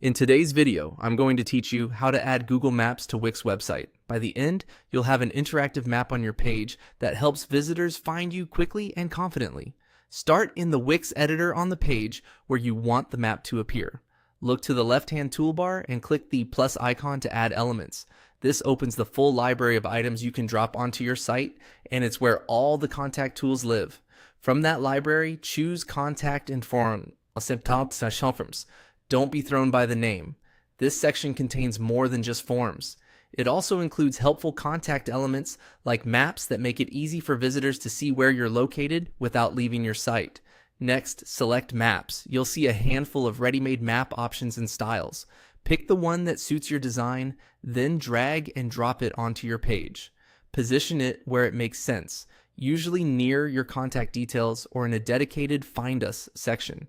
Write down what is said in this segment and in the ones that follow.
In today's video, I'm going to teach you how to add Google Maps to Wix website. By the end, you'll have an interactive map on your page that helps visitors find you quickly and confidently. Start in the Wix editor on the page where you want the map to appear. Look to the left-hand toolbar and click the plus icon to add elements. This opens the full library of items you can drop onto your site, and it's where all the contact tools live. From that library, choose Contact and Form. Don't be thrown by the name. This section contains more than just forms. It also includes helpful contact elements like maps that make it easy for visitors to see where you're located without leaving your site. Next, select Maps. You'll see a handful of ready-made map options and styles. Pick the one that suits your design, then drag and drop it onto your page. Position it where it makes sense, usually near your contact details or in a dedicated Find Us section.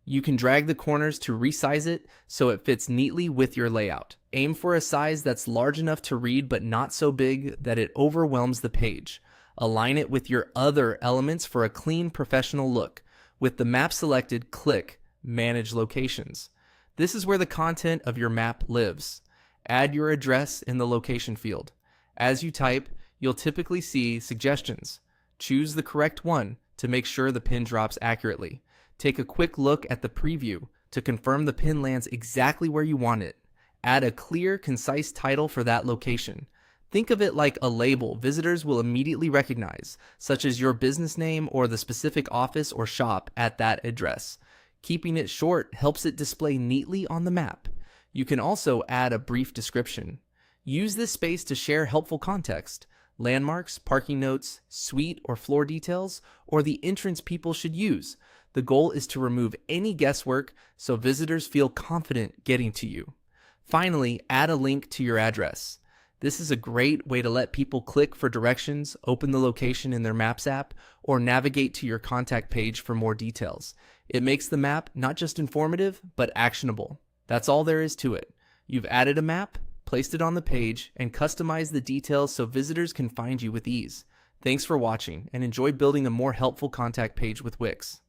You can drag the corners to resize it so it fits neatly with your layout. Aim for a size that's large enough to read but not so big that it overwhelms the page. Align it with your other elements for a clean, professional look. With the map selected, click Manage Locations. This is where the content of your map lives. Add your address in the location field. As you type, you'll typically see suggestions. Choose the correct one to make sure the pin drops accurately. Take a quick look at the preview to confirm the pin lands exactly where you want it. Add a clear, concise title for that location. Think of it like a label visitors will immediately recognize, such as your business name or the specific office or shop at that address. Keeping it short helps it display neatly on the map. You can also add a brief description. Use this space to share helpful context, landmarks, parking notes, suite or floor details, or the entrance people should use. The goal is to remove any guesswork so visitors feel confident getting to you. Finally, add a link to your address. This is a great way to let people click for directions, open the location in their Maps app, or navigate to your contact page for more details. It makes the map not just informative, but actionable. That's all there is to it. You've added a map, placed it on the page, and customized the details so visitors can find you with ease. Thanks for watching, and enjoy building a more helpful contact page with Wix.